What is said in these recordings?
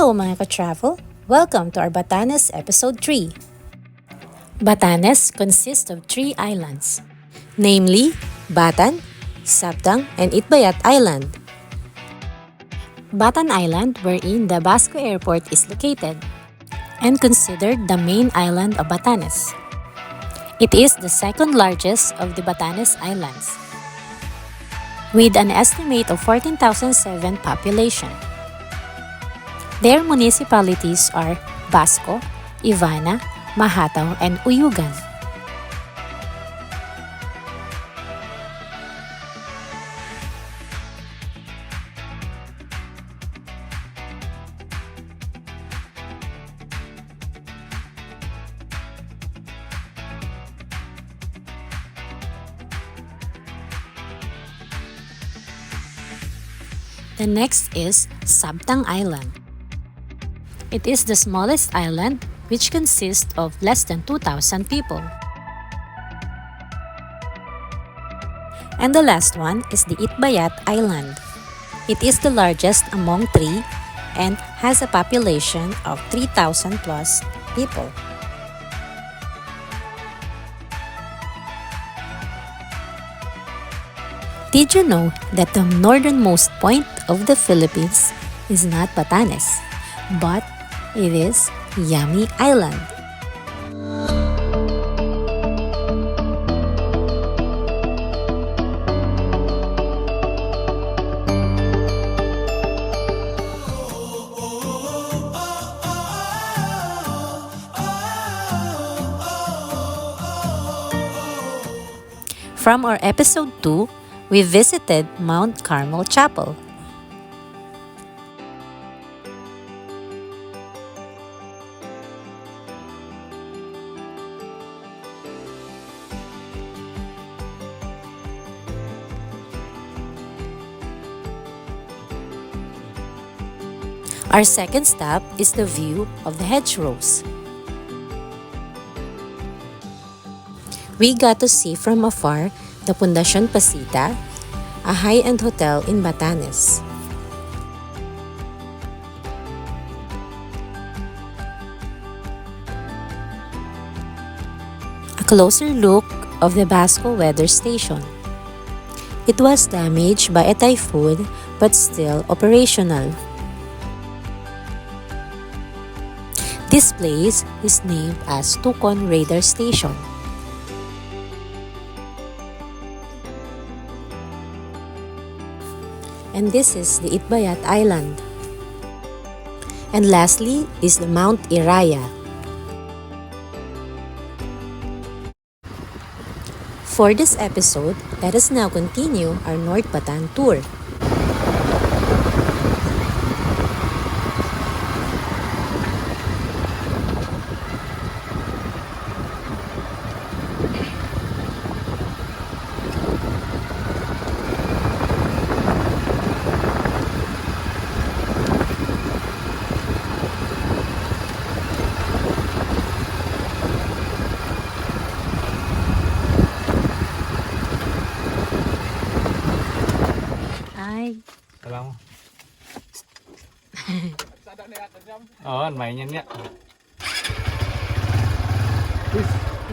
Hello mga ka-travel! Welcome to our Batanes Episode 3. Batanes consists of 3 islands, namely Batan, Sabtang, and Itbayat Island. Batan Island, wherein the Basco Airport is located, and considered the main island of Batanes. It is the second largest of the Batanes Islands, with an estimate of 14,007 population. Their municipalities are Basco, Ivana, Mahataw, and Uyugan. The next is Sabtang Island. It is the smallest island, which consists of less than 2,000 people. And the last one is the Itbayat Island. It is the largest among 3 and has a population of 3,000 plus people. Did you know that the northernmost point of the Philippines is not Batanes, but it is Yami Island? From our episode 2, we visited Mount Carmel Chapel. Our second stop is the view of the hedgerows. We got to see from afar the Fundación Pasita, a high-end hotel in Batanes. A closer look of the Basco weather station. It was damaged by a typhoon but still operational. This place is named as Tukon Radar Station. And this is the Itbayat Island. And lastly is the Mount Iraya. For this episode, let us now continue our North Batan tour. Alam mo. Oo, may niyan niya.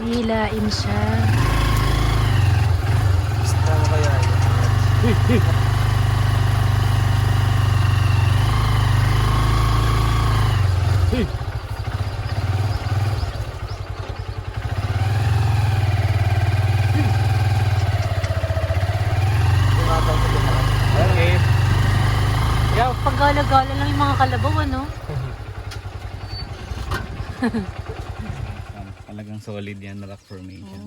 Hilain siya. Gusto mo kaya yun? Okay. Pagala-gala lang yung mga kalabaw, ano? Talagang solid yan na rock formation.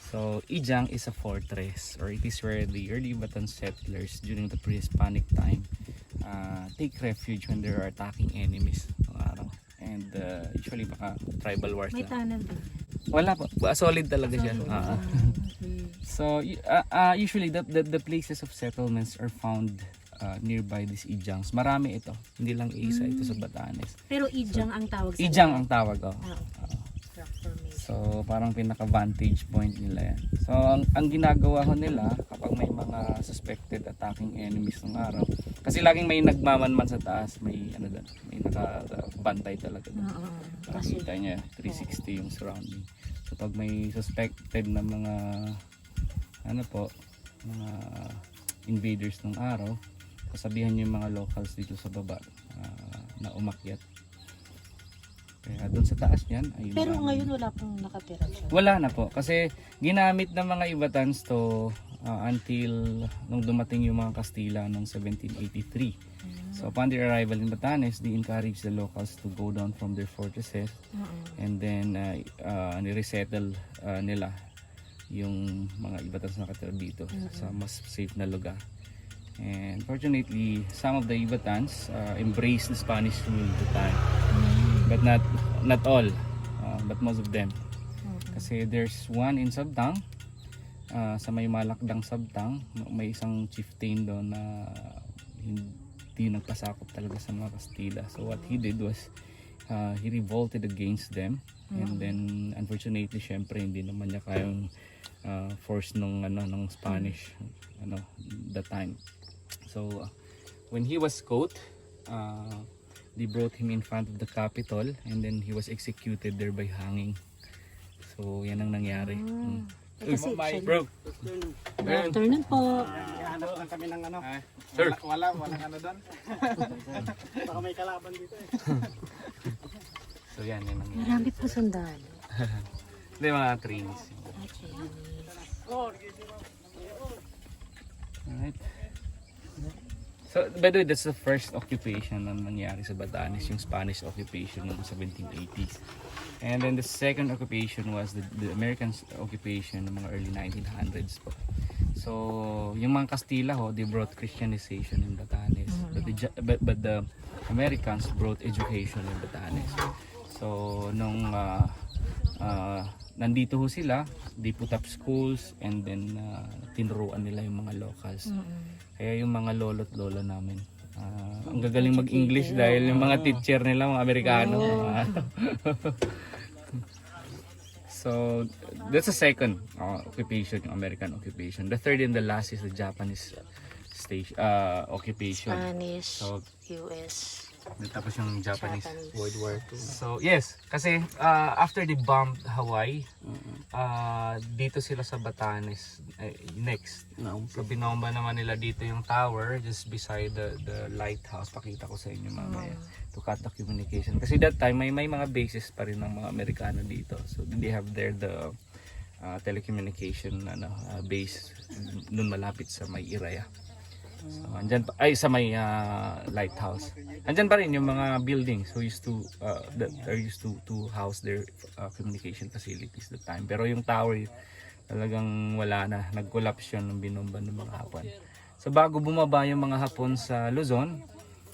So, Ijang is a fortress, or it is where the early Batan settlers during the pre-Hispanic time take refuge when there are attacking enemies. And usually baka tribal wars May lang. tanan din. Wala po. Solid talaga siya. Okay. So, usually the places of settlements are found nearby these Ijangs. Marami ito. Hindi lang isa ito sa Batanes. Pero Ijang ang tawag sa Ijang ang tawag. Oh. rock formation. So parang pinaka-vantage point nila yan. So ang ginagawa ho nila kapag may mga suspected attacking enemies ng araw, kasi laging may nagmamanman sa taas, may ano doon, may nakabantay talaga doon. Nakikita niya 360 yung surrounding. So pag may suspected na mga ano po, mga invaders ng araw, sasabihan niyo yung mga locals dito sa baba na umakyat. Kaya doon sa taas niyan ay Pero ngayon wala pong nakatira siya. wala na po kasi ginamit ng mga Ibatans to until nung dumating yung mga Kastila noong 1783. So upon their arrival in Batanes, they encouraged the locals to go down from their fortresses and then ni-resettle nila yung mga Ibatans na nakatira dito sa mas safe na lugar. And fortunately, some of the Ibatans embraced the Spanish rule at the time. But not all, but most of them. Kasi there's one in Sabtang, sa may Malakdang Sabtang, may isang chieftain doon na hindi nagpasakop talaga sa mga Kastila. So what he did was, he revolted against them. And then unfortunately, syempre hindi naman niya kayang force ng Spanish that time. So when he was caught, they brought him in front of the capital and then he was executed there by hanging. So yan ang nangyari. Kasi Bro. Good afternoon po. Ano lang kami ng ano? Sir. Walang ano doon. Baka may kalaban dito eh. So yan yung nangyari. Marami po sundalo. Hindi, mga trainees. Alright. So, by the way, that's the first occupation na nangyari sa Batanes, yung Spanish occupation noong 1780s. And then the second occupation was the American occupation ng mga early 1900s po. So, yung mga Kastila they brought Christianization in Batanes. But the Americans brought education in Batanes. So, nung nandito sila, they put up schools and then tinuruan nila yung mga locals. Kaya yung mga lolo't lola namin, ang gagaling mag-English dahil yung mga teacher nila, mga Amerikano. So, that's the second occupation, yung American occupation. The third and the last is the Japanese occupation. Spanish, So, US. tapos yung Japanese. World War II. So, yes, kasi after they bombed Hawaii, dito sila sa Batanes next. So, binomba naman nila dito yung tower just beside the lighthouse. Pakita ko sa inyo mamaya to cut the communication. Kasi that time, may mga bases pa rin ng mga Amerikano dito. So, they have there the telecommunication base dun malapit sa may Iraya. So, andyan pa, sa may lighthouse. Andyan pa rin yung mga buildings who used to that are used to house their communication facilities that time. Pero yung tower talagang wala na, nag-collapse yun nung binomba ng mga Hapon. So bago bumaba yung mga Hapon sa Luzon,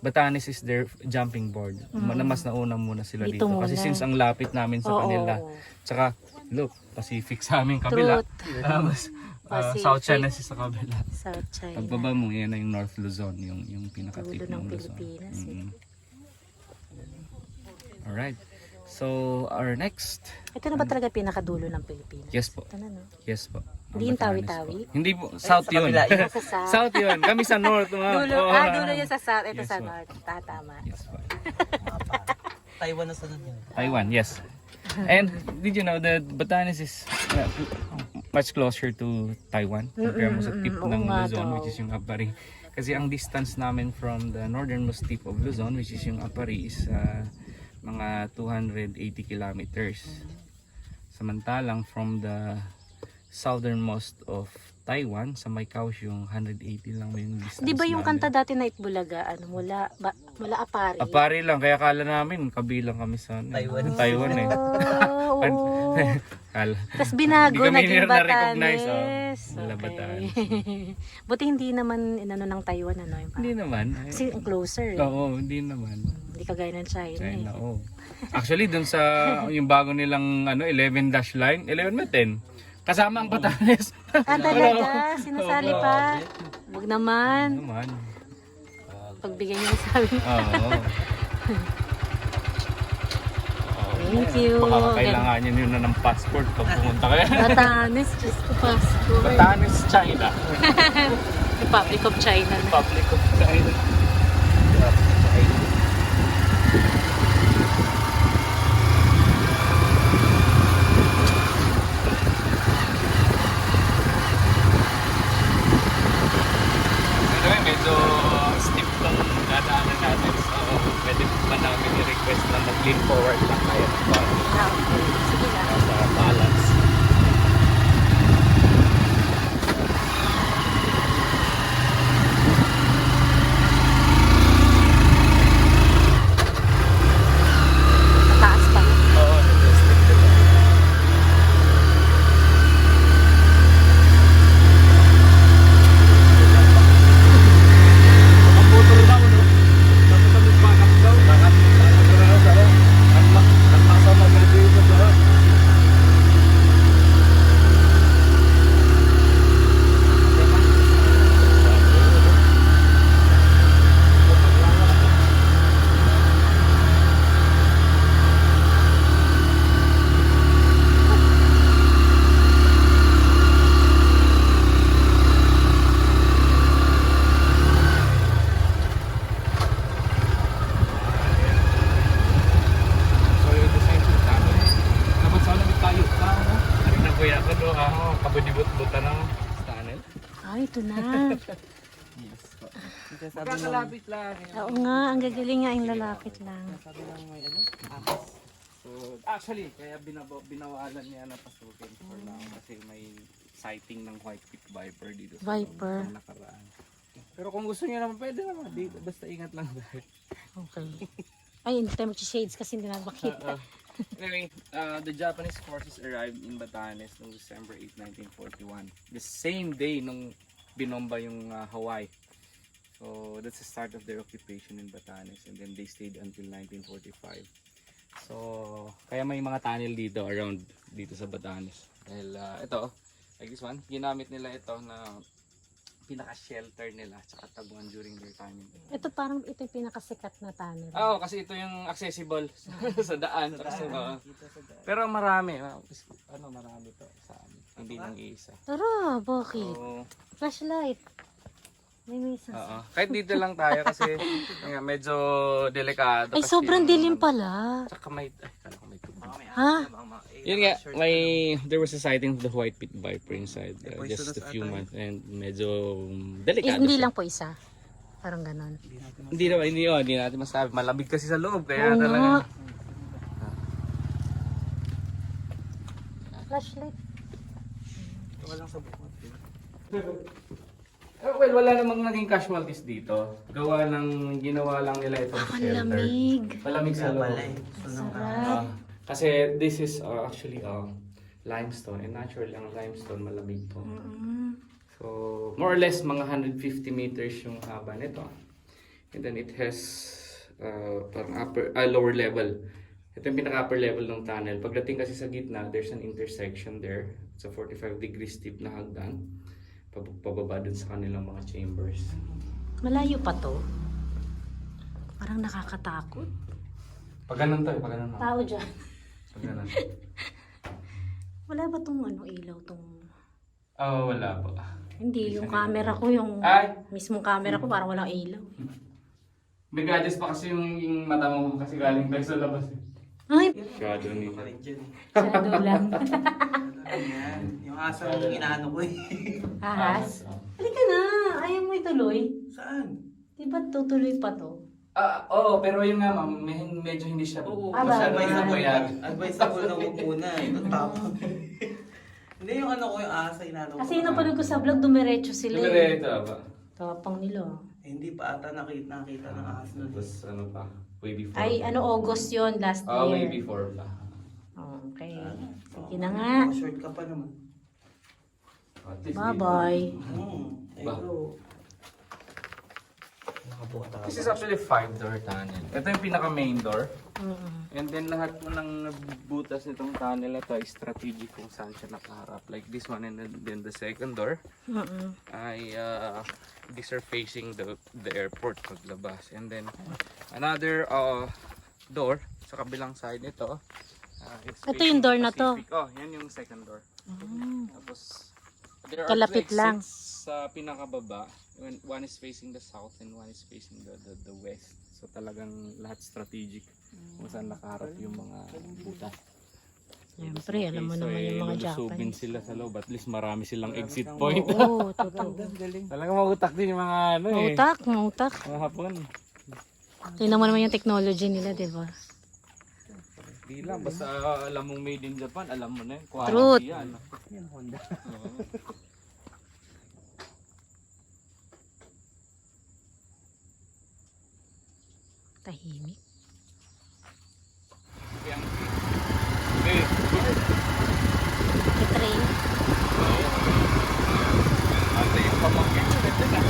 Batanes is their jumping board. Mas nauna muna sila dito. Kasi since ang lapit namin sa kanila. Tsaka look, Pacific sa aming kabila. Tapos South China sa kabila. South China. Pagbaba mo, yan na yung North Luzon, yung pinaka-tip Dulo ng ng Luzon. Pilipinas. Alright. So, our next... Ito na ba talaga pinakadulo ng Pilipinas? Yes po. Ito na, no? Yes po. Hindi yung Batanes Tawi-Tawi? po. Hindi po. South yun. Sa South. South yun. Kami sa North. Dulo, dulo yun sa South. Ito Yes, sa po. North. Tama. Yes po. Taiwan na sunod yun. Taiwan, yes. And did you know that Batanes is much closer to Taiwan compare mo sa tip ng Luzon, which is yung Apari. Kasi ang distance namin from the northernmost tip of Luzon, which is yung Apari, is mga 280 kilometers. Samantalang from the southernmost of Taiwan sa may Kaohsiung, 180 lang yung distance. Di ba yung namin. kanta dati na Itbulaga, mula Apari? Apari lang, kaya kala namin kabilang kami sa Taiwan eh. Oo. Tapos Hindi binago, kami naging na-recognize, Batanes. Wala Batanes. Buti hindi naman inano ng Taiwan, ano? Yung Hindi naman. kasi ang closer. Oo, hindi naman. Hindi kagaya ng China. China, eh. oo. Actually, dun sa yung bago nilang 11 dash line, 11 ba 10? Kasama ang Batanes. Talaga? Sinasali pa? Huwag naman. Naman. Pagbigyan niyo sa amin. Oo. Thank you. Baka kailangan nyo na ng passport pag pumunta kayo. Batanes, just to passport. Batanes, China. Republic of China. Republic of China. Anyway, medyo steep tong dadaanan natin. So, pwede pa namin i-request na mag-lean forward lang tayo para Sige lang. sa balance. Taas pa. Oo, medyo steep diba? Ang motor daw, no? Dapat kami backup daw. Backup daw sa ano? Nagmakasama ganito yung sa lahat. So yung design ko tama. Dapat sana may tayo ka, no? Ano na kuya ko do, kabudibot-buta ng tunnel. Ay, ito na. Magkakalapit lang. Oo nga, ang gagaling nga yung lalapit lang. Sabi lang may ano? So, actually, kaya binawalan niya na pasukin for now kasi may sighting ng white-pit viper dito sa Viper. sa nakaraan. Pero kung gusto niyo naman, pwede naman. Basta ingat lang dahil. Okay. Ay, hindi tayo mag-shades kasi hindi na makita. Anyway, the Japanese forces arrived in Batanes noong December 8, 1941. The same day nung binomba yung Hawaii. So that's the start of their occupation in Batanes, and then they stayed until 1945. So kaya may mga tunnel dito around dito sa Batanes. Dahil ito, like this one, ginamit nila ito na pinaka-shelter nila at taguan during their time in Batanes. Ito parang ito yung pinakasikat na tunnel. Oo, kasi ito yung accessible sa daan. Kasi, pero marami. Marami to sa amin. Hindi lang isa. Tara, bakit? So, Flashlight. May misa. oo. Kahit dito lang tayo kasi medyo delikado. Ay, kasi sobrang yung dilim ano, pala. Tsaka may, kala ko may tubig. Ha? Yun nga, there was a sighting of the white pit viper inside just a few months and medyo delikado. Hindi siya. lang po isa. Parang ganon. Hindi natin masabi. Malamig kasi sa loob kaya Oo talaga. nga. Flashlight. Walang sa bukod. Well, wala namang naging casualties dito. Ginawa lang nila itong Ang shelter. lamig. Malamig sa loob. Sarap. Kasi this is actually limestone, and naturally ang limestone malamig to. So more or less mga 150 meters yung haba nito. And then it has parang lower level. Ito yung pinaka-upper level ng tunnel. Pagdating kasi sa gitna, there's an intersection there. It's a 45 degree steep na hagdan. Pababa dun sa kanilang mga chambers. Malayo pa to. Parang nakakatakot. Pag ganun to, pag ganun. Tao dyan. Pag ganun. Wala ba tong ilaw tong... Wala po. Hindi, yung camera ko, yung Ay! mismong camera ko parang walang ilaw. May gadgets pa kasi yung mata mo kasi galing tayo sa labas. Ay, Shadow nila. shadow lang. Yung asa yung inaano ko eh. Ahas. Halika na, ayaw mo ituloy. Saan? Diba tutuloy pa to? Oo, pero yun nga ma'am, medyo hindi siya masyado bagay. nabayag. Advisable na huwag muna eh. Tapos. Hindi yung ano ko, yung asa inaano ko. Kasi yung napanood ko sa vlog, dumiretso sila. Diretso ba? Tapang nila. Hindi pa ata nakita ng ahas nun. Tapos ano pa, way before. Ay, August yon last year. Way before pa. Okay. Sige na nga. Short ka pa naman. At least Bye-bye. Ito. Nakabuka This is actually 5-door tunnel. Ito yung pinaka main door. Mm-mm. And then lahat po ng butas nitong tunnel na to is strategic kung saan siya nakaharap. Like this one, and then the second door Mm-mm. ay these are facing the airport paglabas. And then another door sa kabilang side nito Ito yung door na to. Oh, yan yung second door. Tapos, there are Kalapit two lang. exits sa pinakababa. One is facing the south and one is facing the west. So talagang lahat strategic kung saan nakaharap yung mga butas. Siyempre, alam mo naman yung mga lulusubin Japanese. sila sa loob. At least marami silang exit point. Oo, totoo. Talagang mautak din yung mga ano eh. Mautak. Mga hapon. Tingnan mo naman yung technology nila, di ba? Di lang, basta alam mong made in Japan, alam mo na yun. Truth. Quality yan. Yan, Honda. Oo. Tahimik. Okay. Train. Ate yung pamangkin ko dito na.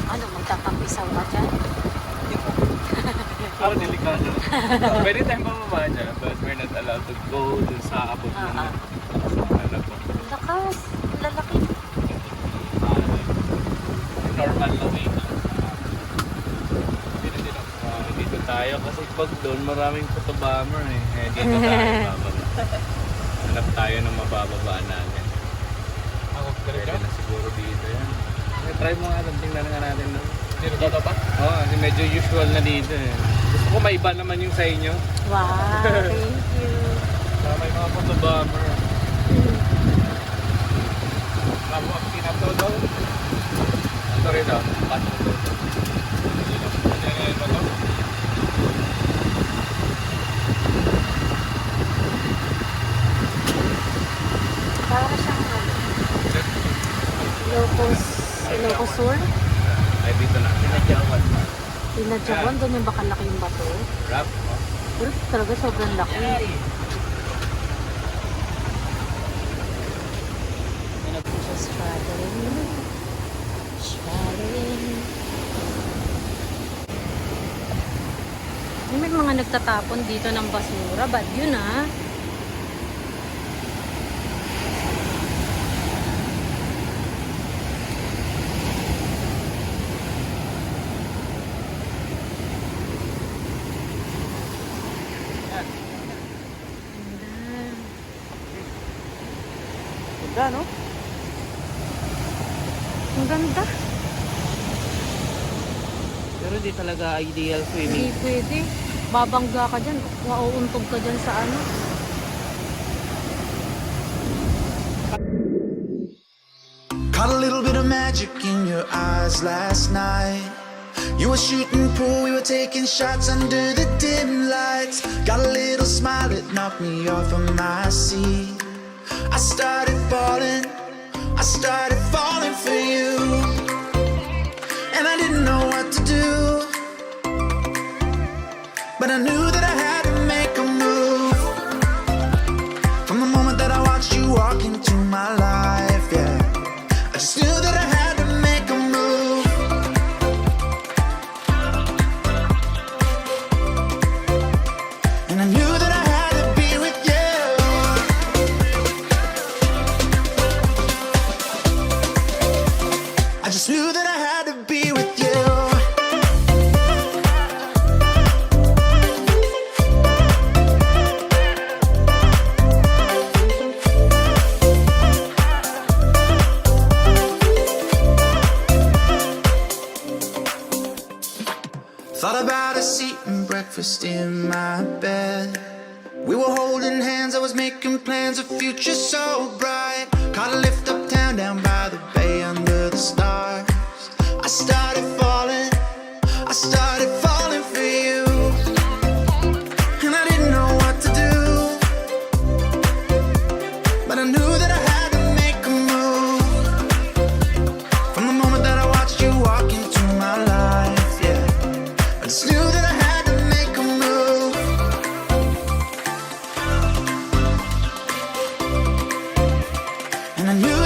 Ano, magtatampisaw ka dyan? Parang delikado. Pwede tayong pamaba dyan, but we're not allowed to go dun sa abot na ano po. Lakas, lalaki. Normal na way lang. Dito tayo kasi pag doon maraming photobomber eh. Dito tayo bababa. Hanap tayo ng mabababaan natin. Pwede na siguro dito yan. Try mo nga, tingnan nga natin doon. Dito ba pa? Oo, kasi medyo usual na dito eh. Gusto ko maiba naman yung sa inyo. Wow, thank you. May mga photobomber. Labo ang pinatodo. Ito rin daw, patodo. Ano ba ito? Para siyang Ilocos Sur. Ay, dito na. Pinadyawan. Pinadyawan, ganyan ba kalaki yung bato? Rap. Pero talaga sobrang laki. Just traveling. May mga nagtatapon dito ng basura. Bad yun ah. Ganda, no? Ang ganda. Pero hindi talaga ideal Hindi swimming. pwede. Babangga ka dyan. Mauuntog ka dyan sa ano. Caught a little bit of magic in your eyes last night. You were shooting pool, we were taking shots under the dim lights. Got a little smile that knocked me off of my seat. I started falling for you. And I didn't know what to do, but I knew that I had to make a move. From the moment that I watched you walk into my life, yeah, I just knew that I had to make a move. And I knew that I had to be with you. I just knew that I had to be with you. Thought about us eating breakfast in my bed. We were holding hands, I was making plans, a future so bright. Caught a lift uptown, down by the bay under the stars. I started falling for you. And I didn't know what to do, but I knew that I had to make a move. From the moment that I watched you walk into my life, yeah, I just knew that I had to make a move. And I knew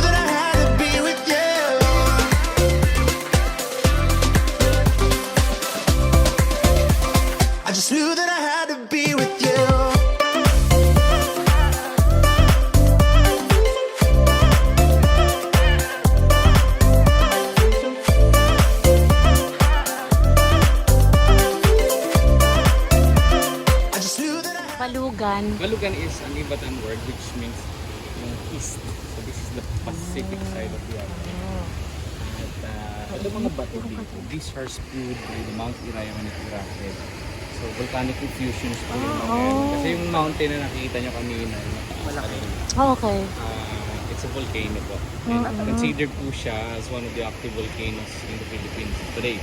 Valugan is an Batan word which means yung east. So this is the Pacific side of the island. At ito mga bato dito, these are spewed by the Mount Iraya when it erupted. So volcanic effusions po yung mga yan. Kasi yung mountain na nakikita nyo kanina, malaki. Okay. It's a volcano po. And considered po siya as one of the active volcanoes in the Philippines today.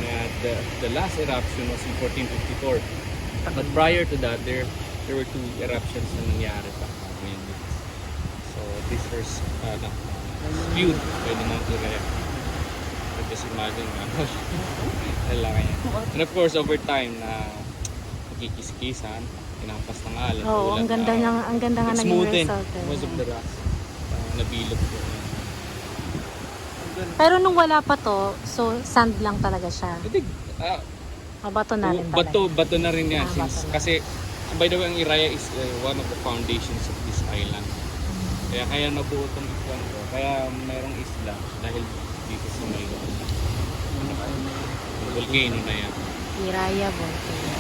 And the last eruption was in 1454. But prior to that, there were two eruptions na nangyari pa. So this was spewed by the Mount Iraya. So just imagine, lalaki yan. And of course, over time, na nakikis-kisan, pinampas ng alat. Oo, ang ganda nga naging smoothen result. most of the rocks. Nabilog po. Pero nung wala pa to, so sand lang talaga siya. Hindi, Bato na rin talaga. bato na rin yan. Bato na. Kasi, by the way, ang Iraya is one of the foundations of this island. Kaya nabuo itong ikuan ko. Kaya mayroong isla dahil dito sa may volcano na yan. Iraya volcano.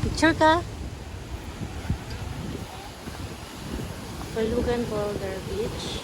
Picture ka? Valugan Boulder Beach.